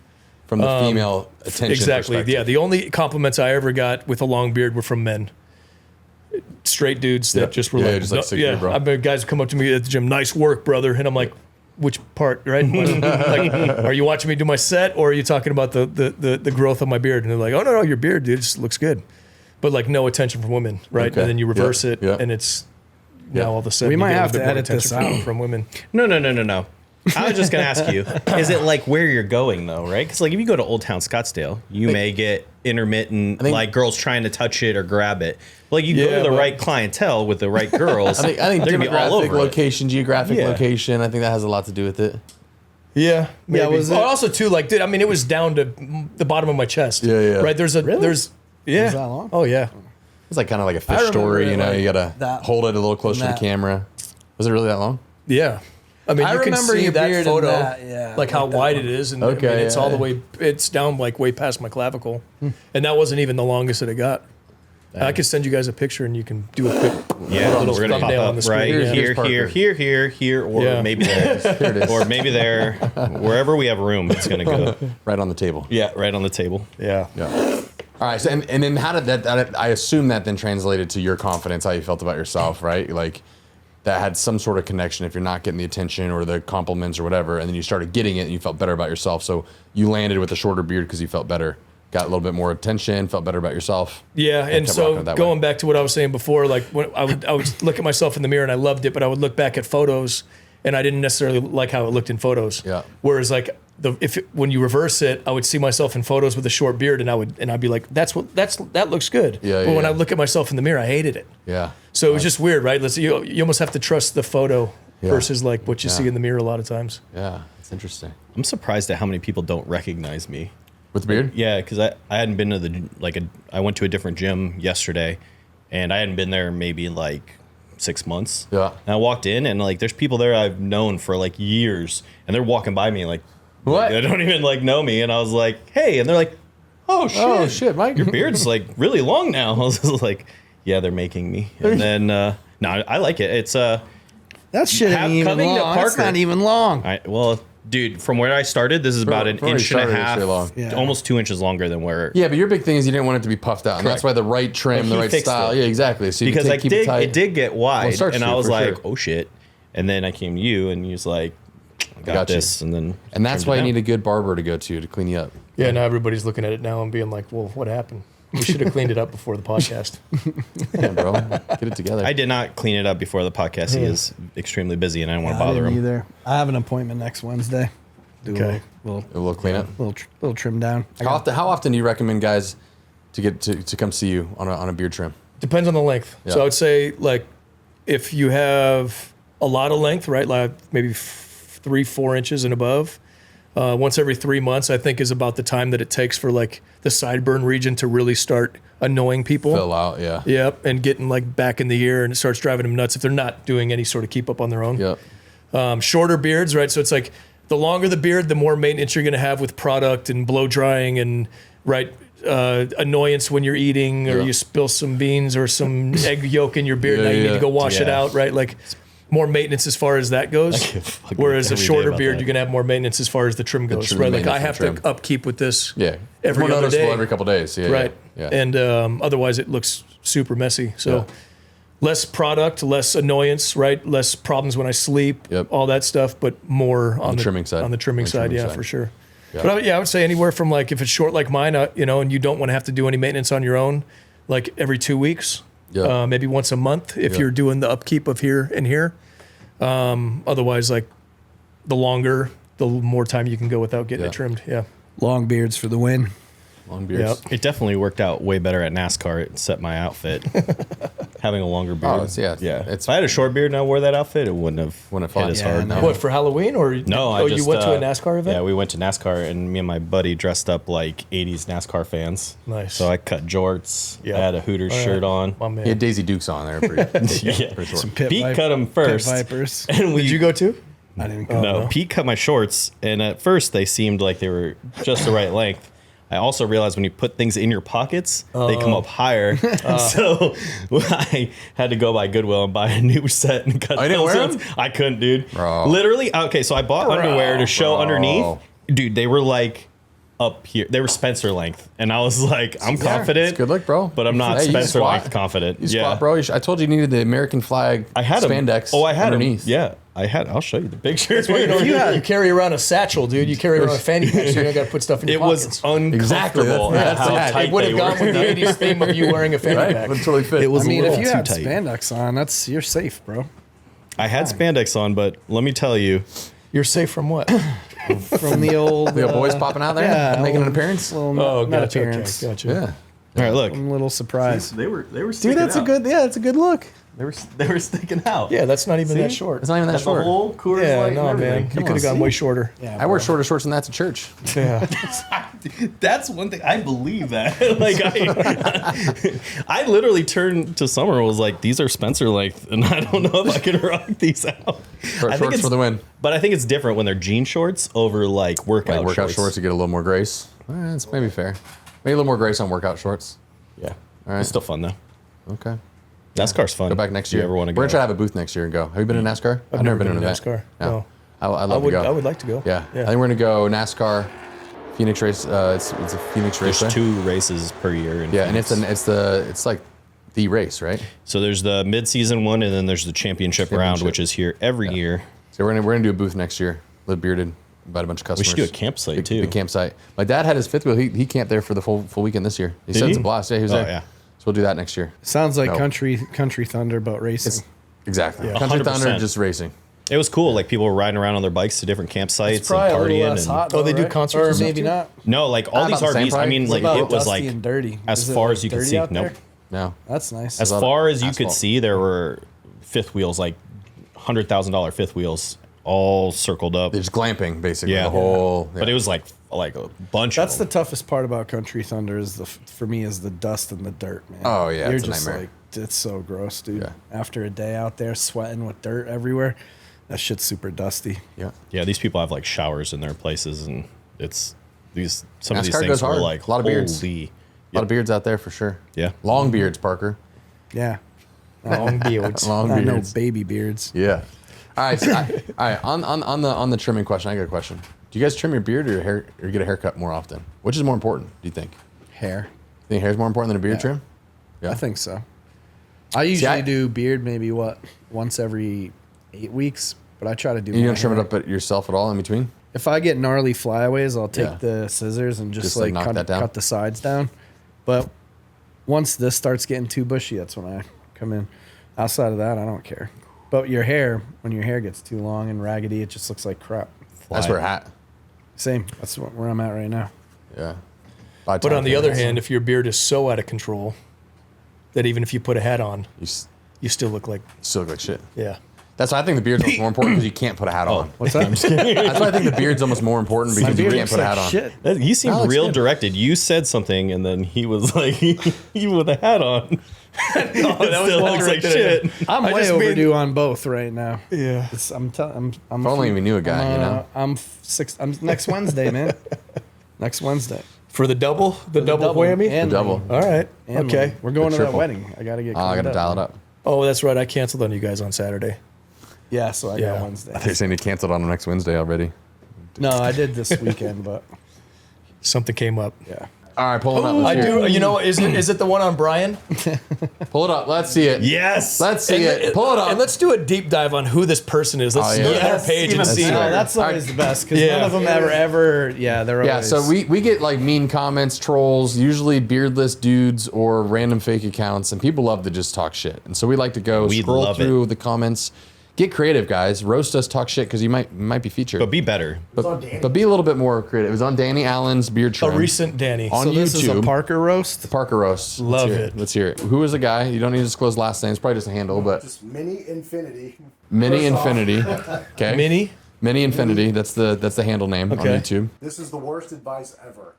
From the female attention Exactly. perspective. Yeah. The only compliments I ever got with a long beard were from men. Straight dudes that Yep. just were Yeah, like, just like, "No," "Sick beard, bro." I've been guys come up to me at the gym, nice work, brother. And I'm like, which part, right? Like, are you watching me do my set or are you talking about the growth of my beard? And they're like, oh, no, your beard, dude, just looks good. but like no attention from women, right? Okay. And then you reverse it, yeah. and it's now all of a sudden We you might get a have little to bit more edit this attention out. from women. No. I was just gonna ask you: is it like where you're going though, right? Because like if you go to Old Town Scottsdale, you may get intermittent, like girls trying to touch it or grab it. But like you go to the right clientele with the right girls. I think they're gonna be all over location, geographic Yeah. location. I think that has a lot to do with it. Yeah, maybe. was it- Also, too, like, dude, I mean, it was down to the bottom of my chest. Yeah. Right? There's Really? yeah. Was that long? Oh, yeah. It's like kind of like a fish remember story, it you know. like You gotta that- hold it a little closer to that- the camera. Was it really that long? Yeah. I mean, I you can remember see your that beard photo, in that, yeah, like how like that wide one. it is, and Okay, I mean, it's all the yeah. way, it's down like way past my clavicle, and that wasn't even the longest that it got. I could send you guys a picture, and you can do a quick Yeah, little we're gonna pop thumbnail on up the screen. right Yeah. here, or Yeah. maybe there, Here it is. or maybe there, wherever we have room, it's gonna go. Right on the table. Yeah, right on the table. Yeah. Yeah. All right. So, and then how did that? I assume that then translated to your confidence, how you felt about yourself, right? Like that had some sort of connection. If you're not getting the attention or the compliments or whatever, and then you started getting it, and you felt better about yourself. So you landed with a shorter beard because you felt better, got a little bit more attention, felt better about yourself. Yeah, and kept so rocking it that going way. back to what I was saying before, like when I would look at myself in the mirror and I loved it, but I would look back at photos and I didn't necessarily like how it looked in photos. Yeah. Whereas like when you reverse it, I would see myself in photos with a short beard and I'd be like, that looks good. Yeah, but when yeah. I look at myself in the mirror, I hated it. Yeah. So it was just weird, right? You almost have to trust the photo Yeah. versus like what you see in the mirror a lot of times. Yeah. It's interesting. I'm surprised at how many people don't recognize me. With the beard? Yeah, because I hadn't been to I went to a different gym yesterday, and I hadn't been there maybe like 6 months. Yeah. And I walked in, and like there's people there I've known for like years, and they're walking by me like, What? They don't even like know me, and I was like, hey, and they're like, oh shit, Oh shit, Mike. your beard's like really long now. I was just like, yeah, they're making me, and then no, I like it. It's That shit ain't even coming to long. It's Parker. not even long. well, dude, from where I started, this is about an from where you inch and a started, it's half, really long. Yeah. almost 2 inches longer than where. Yeah, but your big thing is you didn't want it to be puffed out, and that's Correct. why the right trim, But the he right fixed style. it. Yeah, exactly. So you Because can keep it tight. it did get wide, starts and to, I was for like, sure. oh shit. And then I came to you, and you was like, I got got you. this, and then And that's trimmed why it you down. need a good barber to go to clean you up. Yeah, now everybody's looking at it now and being like, well, what happened? We should have cleaned it up before the podcast. Yeah, bro. Get it together. I did not clean it up before the podcast. He is extremely busy, and I didn't want to I bother didn't him. either. I have an appointment next Wednesday. Do Okay. a little, A little cleanup. little trim down. How often do you recommend guys to get to come see you on a beard trim? Depends on the length. Yeah. So I would say like if you have a lot of length, right, like maybe 3-4 inches and above, once every 3 months, I think is about the time that it takes for like the sideburn region to really start annoying people. Fill out, yeah. Yep, and getting like back in the ear, and it starts driving them nuts if they're not doing any sort of keep up on their own. Yep. Shorter beards, right? So it's like the longer the beard, the more maintenance you're going to have with product and blow drying and right annoyance when you're eating or Yeah. you spill some beans or some egg yolk in your beard. Yeah, now you need yeah. to go wash it Yeah. out, right? Like more maintenance as far as that goes. fucking Whereas a every day shorter about beard, that. you're going to have more maintenance as far as the trim goes, trim right? Like I maintenance have and to trim. upkeep with this. Yeah. Every More other noticeable day. every couple days. Yeah. Right. Yeah. And otherwise it looks super messy. So Yeah. less product, less annoyance, right? Less problems when I sleep, Yep. all that stuff, but more on the trimming side. On the trimming On the side, trimming yeah, side. for sure. Yeah. But I would say anywhere from like if it's short like mine, and you don't want to have to do any maintenance on your own, like every 2 weeks, Yeah. maybe once a month if Yeah. you're doing the upkeep of here and here. Otherwise, like the longer, the more time you can go without getting Yeah. it trimmed. Yeah. Long beards for the win. Long beards. Yep. It definitely worked out way better at NASCAR. It set my outfit. Having a longer beard. Oh, it's- yeah, If I had a short beard and I wore that outfit, it wouldn't have Wouldn't have hit fun. as Yeah, hard. no. What, for Halloween or No, I just you went to a NASCAR event? Yeah, we went to NASCAR, and me and my buddy dressed up like 80s NASCAR fans. Nice. So I cut jorts. Yeah. I had a Hooters All right. shirt on. My man. He had Daisy Dukes on there. Yeah. For sure. Pete cut them first. Pit Vipers. And we, Did you go too? I didn't go. No, no. Pete cut my shorts, and at first they seemed like they were just the right length. I also realized when you put things in your pockets, they come up higher. So I had to go by Goodwill and buy a new set and cut Oh, you didn't those wear ones. 'em? I couldn't, dude. Bro. Literally, okay, so I bought underwear to show underneath. Dude, they were like up here. They were Spencer length, and I was like, I'm confident. It's good look, bro. But I'm not Hey, you Spencer squat. length confident. You squat, bro. I told you needed the American flag I had spandex. I had underneath. Yeah, I had. I'll show you the picture. You carry around a satchel, dude. You carry around a fanny pack, so you don't got to put stuff in your It was pockets. uncomfortable. Exactly. At how That's tight It would they have gone were. with the 80s theme of you wearing a fanny Right? pack. Would totally fit. It was I mean, a if little you too had tight. spandex on, you're safe, bro. I had spandex on, but let me tell you, You're safe from what? From the old the boys popping out there, yeah, making an old- appearance. Little, Oh, not gotcha. appearance. Okay, gotcha. Yeah. all right, look, A little surprise. they were Dude, sticking that's out. a good. Yeah, it's a good look. They were sticking out. Yeah, that's not even See? that short. It's not even that That's the short. whole Coors Yeah, Light and no, everything. man. Come You could on, have gone see? way shorter. Yeah, I wear shorter shorts than that to church. Yeah. That's one thing I believe that. Like I literally turned to Summer and was like, "These are Spencer length, and I don't know if I can rock these out." Short shorts for the win. But I think it's different when they're jean shorts over like workout, Like workout shorts to get a little more grace. That's maybe fair. Maybe a little more grace on workout shorts. Yeah, All right. it's still fun though. Okay. NASCAR's fun. Go back next If you year. ever want to We're go. gonna try to have a booth next year and go. Have you been in NASCAR? I've never been to in an event. NASCAR. No. No. I'd love to go. I would like to go. Yeah. I think we're gonna go NASCAR, Phoenix race. It's a Phoenix race. There's 2 races per year. Yeah, and it's like the race, right? So there's the mid-season one, and then there's the championship round, which is here every year. So we're gonna do a booth next year. Live Bearded, invite a bunch of We customers. should do a campsite too. The campsite. My dad had his fifth wheel. He camped there for the full weekend this year. He said it's a blast. Yeah, he was Oh, there. yeah. So we'll do that next year. Sounds like No. country thunder about racing. Exactly. Yeah. Country 100%. Thunder, just racing. It was cool. Like people were riding around on their bikes to different campsites and Probably a little partying. less And hot. Oh, they do right? concerts or and stuff maybe too? not. no, like all these about the same RVs. I price. mean, What like About it was dusty like and dirty. as Is it, far like, as you could dirty see. out Nope. there? No. That's nice. As lot of far as you could asphalt. see, there were fifth wheels, like $100,000 fifth wheels, all circled up. It's glamping, basically. Yeah. The whole. But it was like a bunch. That's the of them. toughest part about country thunder is for me is the dust and the dirt, man. Oh, yeah, you're it's a just nightmare. like it's so gross, dude. Yeah. After a day out there sweating with dirt everywhere, that shit's super dusty. Yeah. Yeah, these people have like showers in their places, and it's some of these NASCAR things goes were hard. like A lot of beards. holy. A lot of beards out there for sure. Yeah. Long beards, Parker. Yeah, Long beards. Long not no beards. baby beards. Yeah. All right. All right. On the trimming question, I got a question. Do you guys trim your beard or your hair, or get a haircut more often? Which is more important? Do you think? Hair. Think hair is more important than a beard Yeah. trim? Yeah. I think so. I usually I- do beard maybe once every 8 weeks, but I try to do. You my don't trim it hair. up at yourself at all in between? If I get gnarly flyaways, I'll take Yeah. the scissors and just, Just, like, like knock that down? cut the sides down. But once this starts getting too bushy, that's when I come in. Outside of that, I don't care. But your hair, when your hair gets too long and raggedy, it just looks like crap. That's where hat. Same. That's where I'm at right now. Yeah. But on the other hand, if your beard is so out of control that even if you put a hat on, you you still look like, still look like shit. yeah. That's why I think the beard's almost more important because you can't put a hat on. What's that? That's why I think the beard's almost more important because you beard can't looks put a like hat on. shit. You seemed That looks real good. directed. You said something, and then he was like, even with a hat on. that It still looks like shit. I'm I way just mean- overdue on both right now. Yeah. I'm If only we knew a guy, you know? I'm next Wednesday, man. Next Wednesday. For the double whammy? And The double. All right. and Okay. we're going The to that triple. wedding. I gotta get. I got cleaned to up, dial it man. up. Oh, that's right. I canceled on you guys on Saturday. Yeah, so I Yeah. got Wednesday. They're saying you canceled on next Wednesday already. No, I did this weekend, but Something came up. yeah. All right, pull it up. Let's I hear do. it. You know, is it the one on Brian? Pull it up. Let's see it. Yes. Let's see it. Pull it up. And let's do a deep dive on who this person is. Let's Oh, yeah. go to their Yes, page and even see. better. No, that's always the best because Yeah. none of them ever. Yeah, they're Yeah, always. so we get like mean comments, trolls, usually beardless dudes or random fake accounts, and people love to just talk shit. And so we like to go We scroll love through the comments, get creative, guys. Roast us, talk shit because you might be featured. But be better. but be a little bit more creative. It was on Danny Allen's beard A trim. recent Danny. On So this is a YouTube. Parker roast. Parker roast. Love Let's hear it. Let's hear it. Who was the guy? You don't need to disclose last name. It's probably just a handle, but Just Mini Infinity. Mini First off, Infinity. Okay. Mini. Mini Infinity. That's the handle name on Okay. YouTube. This is the worst advice ever.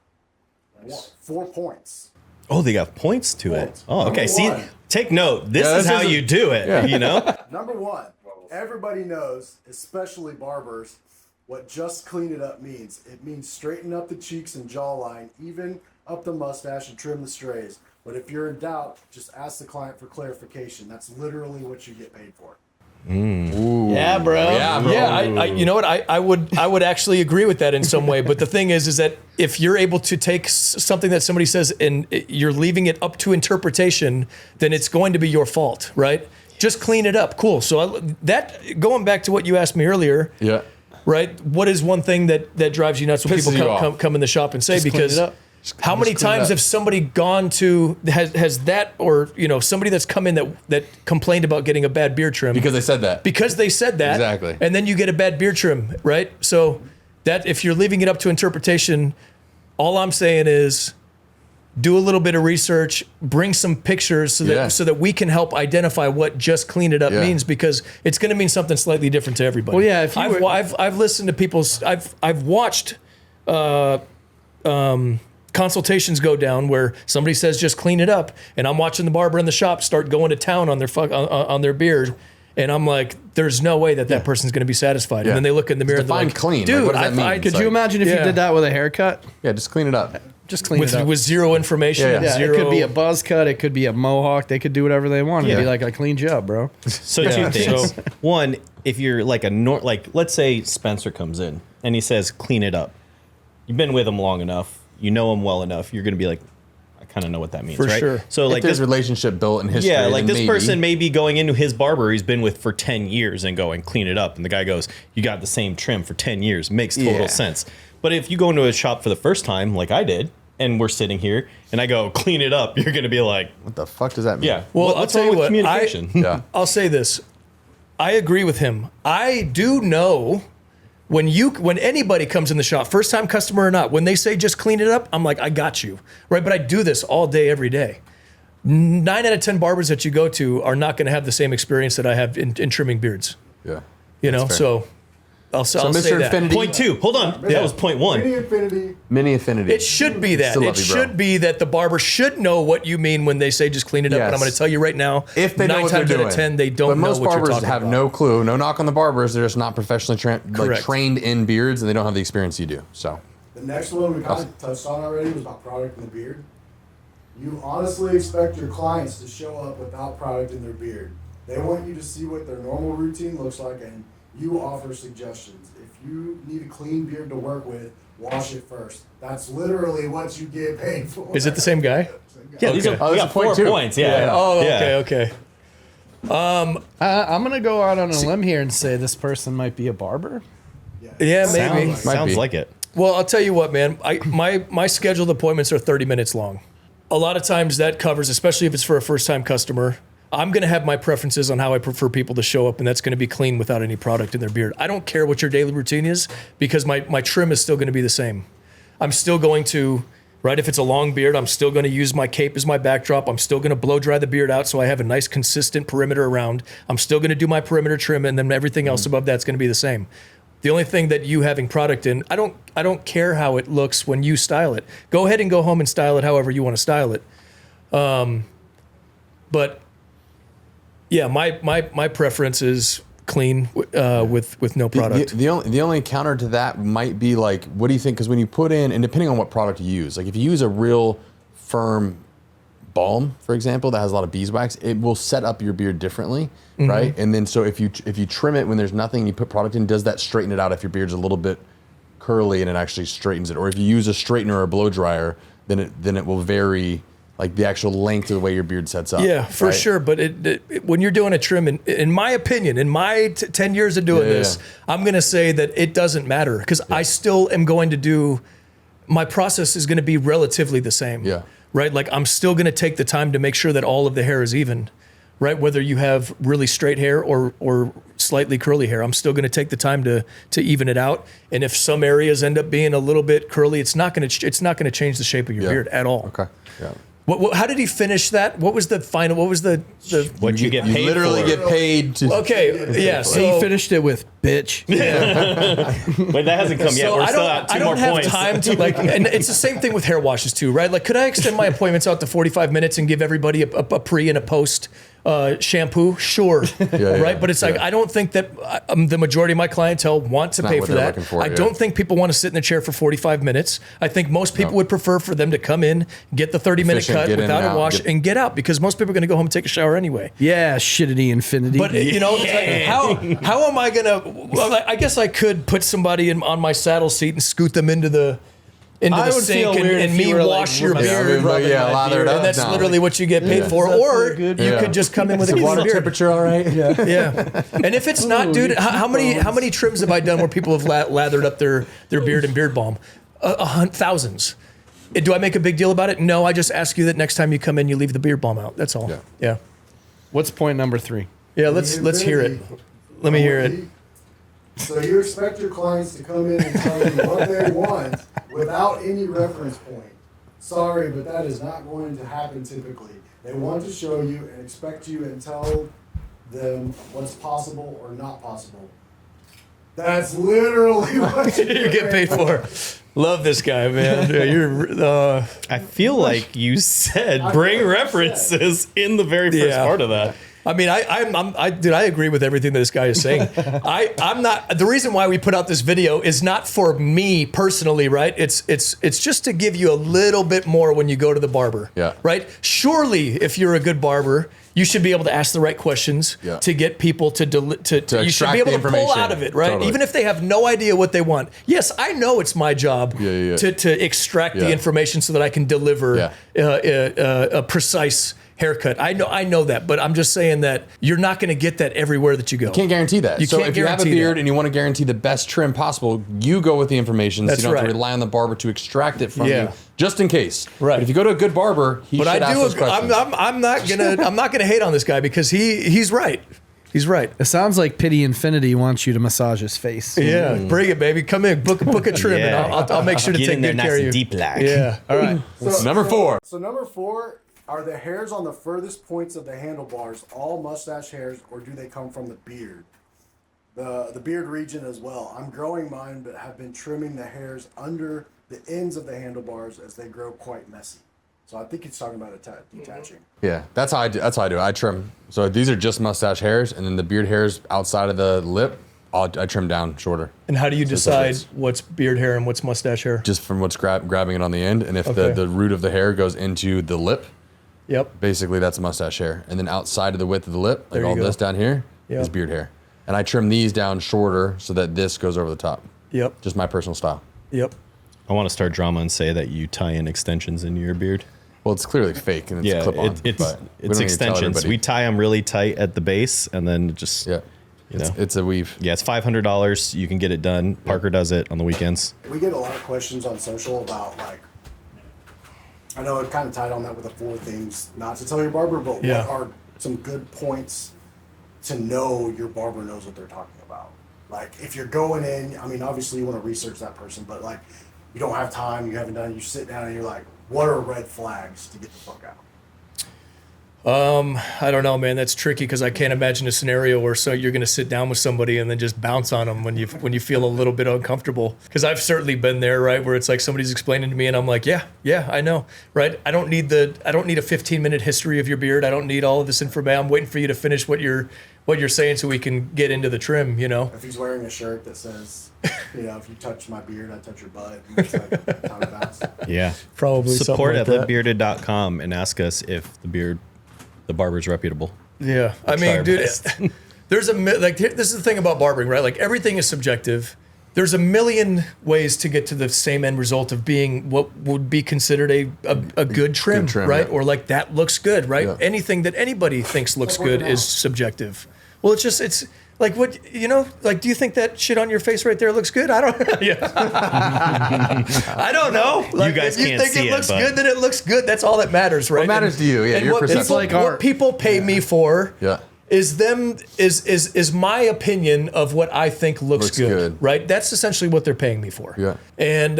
4 points. Oh, they got points to it. Points. Oh, okay. Number See, one. take note. This Yeah, is this how isn't- you do it. Yeah. You know? Number 1, everybody knows, especially barbers, what just clean it up means. It means straighten up the cheeks and jawline, even up the mustache and trim the strays. But if you're in doubt, just ask the client for clarification. That's literally what you get paid for. Yeah, bro. Yeah, bro. Yeah, I you know what? I would actually agree with that in some way. But the thing is that if you're able to take something that somebody says and you're leaving it up to interpretation, then it's going to be your fault, right? Just clean it up. Cool. So that going back to what you asked me earlier. Yeah. Right. What is one thing that drives you nuts when Pisses people you come in the shop and say, Just clean because it up. how many times have somebody gone to has that, or somebody that's come in that complained about getting a bad beard trim Because they said that. exactly, and then you get a bad beard trim, right? So that if you're leaving it up to interpretation, all I'm saying is do a little bit of research, bring some pictures so that we can help identify what just clean it up means, because it's going to mean something slightly different to everybody. Well, yeah, if you I've listened to people's I've watched consultations go down where somebody says just clean it up, and I'm watching the barber in the shop start going to town on their on their beard, and I'm like, there's no way that person's going to be satisfied. And then they look in the mirror and they're Define like, clean. dude, Like, what does that mean? Could you imagine if you did that with a haircut? Yeah, just clean it up. Just clean it up. with zero information. Yeah, and Yeah, zero, it could be a buzz cut. It could be a mohawk. They could do whatever they want. It'd be like, I cleaned you up, bro. So two things. One, if you're like let's say Spencer comes in and he says, clean it up. You've been with him long enough. You know him well enough. You're going to be like, I kind of know what that means, For right? sure. So If like there's this relationship built in history. Yeah, like then this person may be going into his barber he's been with for 10 years and going, clean it up. And the guy goes, you got the same trim for 10 years. Makes total sense. But if you go into a shop for the first time, like I did, and we're sitting here, and I go, clean it up, you're going to be like, What the fuck does that mean? yeah. Well, I'll what's tell wrong you with what, communication? Yeah. I'll say this. I agree with him. I do know when anybody comes in the shop, first time customer or not, when they say just clean it up, I'm like, I got you, right? But I do this all day, every day. 9 out of 10 barbers that you go to are not going to have the same experience that I have in trimming beards. Yeah. You know, fair. so I'll say Mr. that. Infinity. Point 2. Hold on. That was point 1. Mini Infinity. Mini affinity. It should be that. Still It love you, bro. should be that the barber should know what you mean when they say just clean it up. Yes. And I'm going to tell you right now, If they know 9 what they're times out doing. of 10, they But don't know most what you're barbers talking have about. no clue. No knock on the barbers. They're just not professionally Correct. trained in beards, and they don't have the experience you do. So The next one we kind of touched on already was about product in the beard. You honestly expect your clients to show up without product in their beard. They want you to see what their normal routine looks like, and you offer suggestions. If you need a clean beard to work with, wash it first. That's literally what you get paid for. Is it the same guy? Yeah, these are Oh, we that's got a point 4 2. points. Yeah. Oh, Yeah. okay. I'm gonna go out on a limb here and say this person might be a barber. Yeah, maybe. Sounds be. like it. Well, I'll tell you what, man. My scheduled appointments are 30 minutes long. A lot of times that covers, especially if it's for a first-time customer, I'm going to have my preferences on how I prefer people to show up, and that's going to be clean without any product in their beard. I don't care what your daily routine is, because my trim is still going to be the same. I'm still going to, right, if it's a long beard, I'm still going to use my cape as my backdrop. I'm still going to blow dry the beard out so I have a nice consistent perimeter around. I'm still going to do my perimeter trim, and then everything else above that's going to be the same. The only thing that you having product in, I don't care how it looks when you style it. Go ahead and go home and style it however you want to style it. But yeah, my preference is clean with no product. The only counter to that might be like, what do you think? Because when you put in, and depending on what product you use, like if you use a real firm balm, for example, that has a lot of beeswax, it will set up your beard differently, right? And then so if you trim it when there's nothing, and you put product in, does that straighten it out if your beard's a little bit curly and it actually straightens it? Or if you use a straightener or a blow dryer, then it will vary, like the actual length of the way your beard sets up. Yeah, for right? sure. But when you're doing a trim, in my opinion, in my 10 years of doing this, I'm going to say that it doesn't matter, because I still am going to do, my process is going to be relatively the same. Yeah. Right? Like I'm still going to take the time to make sure that all of the hair is even, right? Whether you have really straight hair or slightly curly hair, I'm still going to take the time to even it out. And if some areas end up being a little bit curly, it's not going to change the shape of your beard at all. Okay. Yeah. How did he finish that? What was the final? What was the? What you get You paid literally for. get paid to. Okay, yeah. So He finished it with bitch. Wait, that hasn't come yet. So We're still at two I don't more have points. time to like, and it's the same thing with hair washes too, right? Like, could I extend my appointments out to 45 minutes and give everybody a pre and a post shampoo? Sure, right? But it's like, I don't think that the majority of my clientele want to pay what for they're that. looking for, I don't think people want to sit in the chair for 45 minutes. I think most people would prefer for them to come in, get the 30-minute Efficient, cut get in without and a out, wash, and get out, because most people are going to go home and take a shower anyway. Yeah, shittity infinity. But you know, it's like, how am I gonna? Well, I guess I could put somebody on my saddle seat and scoot them into the I would sink feel weird and if me you were, like, wash your rubbing- beard. lathered up. And that's No. literally what you get paid for. Does that Or feel good? you could just come in with a water clean beard. temperature, all right? Yeah. And if it's not, dude, how many trims have I done where people have lathered up their beard and beard balm? Thousands. Do I make a big deal about it? No, I just ask you that next time you come in, you leave the beard balm out. That's all. Yeah. What's point number 3? Yeah. Let's hear it. Let me hear it. So you expect your clients to come in and tell you what they want without any reference point. Sorry, but that is not going to happen typically. They want to show you and expect you and tell them what's possible or not possible. That's literally what You get paid for. Love this guy, man. Yeah, you're. I feel like you said bring references in the very first Yeah. part of that. I mean, I agree with everything that this guy is saying. I'm not. The reason why we put out this video is not for me personally, right? It's just to give you a little bit more when you go to the barber. Yeah. Right. Surely, if you're a good barber, you should be able to ask the right questions to get people to you should be able to pull out of it, right? Totally. Even if they have no idea what they want. Yes, I know it's my job to extract the information so that I can deliver a precise haircut. I know that, but I'm just saying that you're not going to get that everywhere that you go. Can't guarantee that. You So can't if you have a guarantee beard that. and you want to guarantee the best trim possible, you go with the information, so That's you don't have right. to rely on the barber to extract it from Yeah. you, just in case. Right. But if you go to a good barber, he But should I ask do. those questions. I'm not gonna hate on this guy because he's right. He's right. It sounds like Pity Infinity wants you to massage his face. Yeah, bring it, baby. Come in, book a trim, Yeah. and I'll make sure to Get take in there good nice care of and you. deep like. Yeah. All right. Number 4. So number 4, are the hairs on the furthest points of the handlebars all mustache hairs, or do they come from the beard? The beard region as well. I'm growing mine, but have been trimming the hairs under the ends of the handlebars as they grow quite messy. So I think he's talking about detaching. Yeah, that's how I do. I trim. So these are just mustache hairs, and then the beard hairs outside of the lip, I trim down shorter. And how do you So it's decide like this. what's beard hair and what's mustache hair? Just from what's grabbing it on the end, and if Okay. the root of the hair goes into the lip, Yep. basically that's mustache hair. And then outside of the width of the lip, like There you all go. this down here, Yep. is beard hair. And I trim these down shorter so that this goes over the top. Yep. Just my personal style. Yep. I want to start drama and say that you tie in extensions into your beard. Well, it's clearly fake and it's Yeah, clip on. it's but we don't need to tell extensions. everybody. We tie them really tight at the base, and then just Yeah. you know, It's a weave. yeah, it's $500. You can get it done. Parker does it on the weekends. We get a lot of questions on social about, like, I know it kind of tied on that with the 4 things not to tell your barber, but Yeah. what are some good points to know your barber knows what they're talking about? Like, if you're going in, I mean, obviously you want to research that person, but like, you don't have time, you haven't done it, you sit down and you're like, what are red flags to get the fuck out? I don't know, man. That's tricky because I can't imagine a scenario where you're going to sit down with somebody and then just bounce on them when you feel a little bit uncomfortable. Because I've certainly been there, right, where it's like somebody's explaining to me and I'm like, yeah, I know, right? I don't need a 15-minute history of your beard. I don't need all of this information. I'm waiting for you to finish what you're saying so we can get into the trim. You know. If he's wearing a shirt that says, you know, if you touch my beard, I touch your butt, and it's like, time to bounce. Yeah, Probably support something at like that. livebearded.com and ask us if the barber's reputable. Yeah, I try our mean, dude, best. this is the thing about barbering, right? Like everything is subjective. There's a million ways to get to the same end result of being what would be considered a good trim, trim, right? yeah. Or like that looks good, right? Yeah. Anything that anybody thinks looks Like working good is out. subjective. Well, it's like what like. Do you think that shit on your face right there looks good? I don't. Yeah. I don't know. Like, guys if you can't think see it it, looks but- good, then it looks good. That's all that matters, right? matters to you, yeah, And your what perception. people, It's like what art. people pay me for. Yeah. Is my opinion of what I think looks Looks good, good. right? That's essentially what they're paying me for. Yeah. And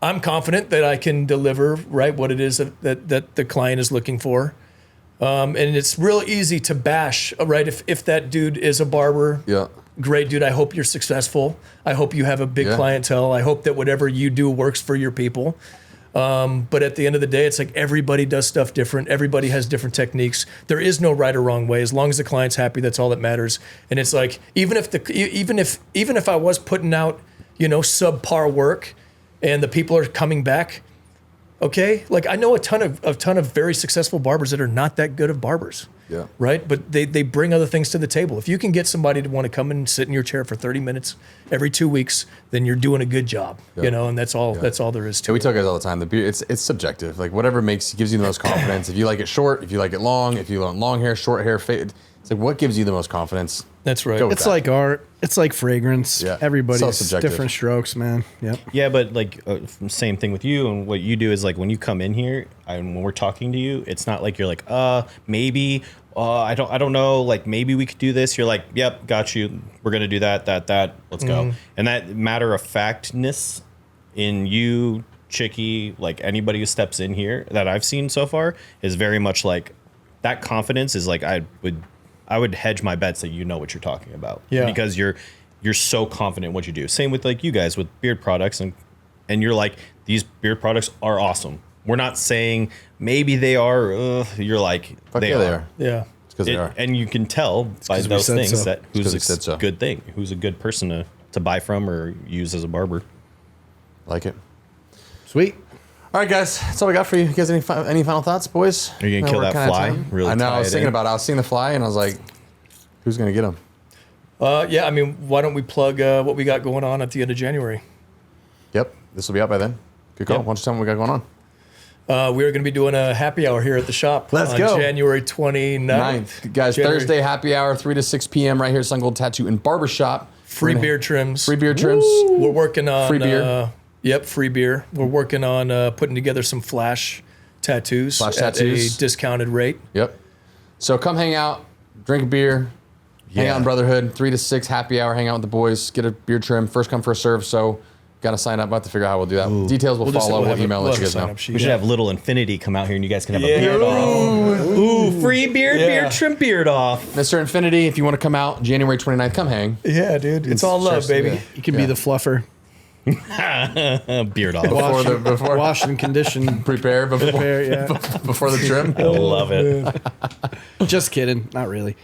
I'm confident that I can deliver right what it is that the client is looking for. And it's real easy to bash, right? If that dude is a barber, Yeah. great, dude. I hope you're successful. I hope you have a big clientele. I hope that whatever you do works for your people. But at the end of the day, it's like everybody does stuff different. Everybody has different techniques. There is no right or wrong way. As long as the client's happy, that's all that matters. And it's like even if I was putting out, subpar work, and the people are coming back, okay. Like I know a ton of very successful barbers that are not that good of barbers. Yeah. Right. But they bring other things to the table. If you can get somebody to want to come and sit in your chair for 30 minutes every 2 weeks, then you're doing a good job, and that's all there is to it. We tell guys all the time, the beard, it's subjective. Like whatever gives you the most confidence. If you like it short, if you like it long, if you want long hair, short hair, fade. It's like what gives you the most confidence? That's right. It's like art. It's like fragrance. Yeah. Everybody's So different strokes, man. Yep. Yeah, but like same thing with you, and what you do is like when you come in here and when we're talking to you, it's not like you're like maybe I don't know, like maybe we could do this. You're like, yep, got you. We're gonna do that. Let's go. And that matter of factness in you, Chicky, like anybody who steps in here that I've seen so far is very much like that confidence is like I would hedge my bets that you know what you're talking about. Yeah. Because you're so confident in what you do. Same with like you guys with beard products and you're like, these beard products are awesome. We're not saying maybe they are. You're like, they are. Yeah. It's because they are. And you can tell by 'cause we those said things so. that who's so. a good thing, who's a good person to buy from or use as a barber. Like it. Sweet. All right, guys. That's all we got for you. You guys, any final thoughts, boys? Are you gonna kill We're that kinda fly? time. Really I know. tie I was it thinking in? about it. I was seeing the fly, and I was like, who's gonna get him? Yeah. I mean, why don't we plug what we got going on at the end of January? Yep. This will be out by then. Good call. Yep. Why don't you tell me what we got going on? We are going to be doing a happy hour here at the shop. Let's on go. January 29th. 9th. Guys, January- Thursday happy hour, 3 to 6 p.m. right here at Sun Gold Tattoo and Barber Shop. Free beer trims. Free beer trims. We're working on Free beer. Yep, free beer. We're working on putting together some flash tattoos Flash at tattoos. a discounted rate. Yep. So come hang out, drink a beer, hang out in Brotherhood, 3 to 6 happy hour, hang out with the boys, get a beer trim, first come, first serve. So got to sign up. We'll have to figure out how we'll do that. Details will follow. We'll email and let you guys know. We should have Little Infinity come out here and you guys can have a beard off. Ooh, free beard trim beard off. Mr. Infinity, if you want to come out January 29th, come hang. Yeah, dude. It's all love, baby. Yeah. You can be the fluffer. Beard off. Before Wash and condition. prepare before, Yeah. before the trim. I love it. Just kidding. Not really.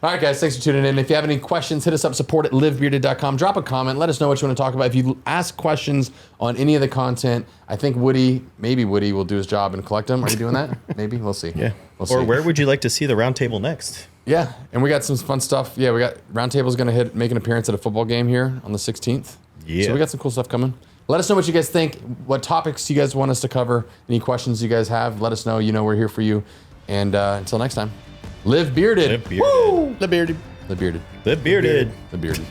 All right, guys, thanks for tuning in. If you have any questions, hit us up, support@livebearded.com. Drop a comment. Let us know what you want to talk about. If you ask questions on any of the content, I think maybe Woody will do his job and collect them. Are you doing that? Maybe. We'll see. Yeah. We'll see. Or where would you like to see the round table next? Yeah, and we got some fun stuff. Yeah, we got Roundtable's going to make an appearance at a football game here on the 16th. Yeah. So we got some cool stuff coming. Let us know what you guys think, what topics you guys want us to cover, any questions you guys have. Let us know. You know we're here for you. And until next time, live bearded. Live bearded. Woo! The bearded. The bearded. Live bearded. The bearded.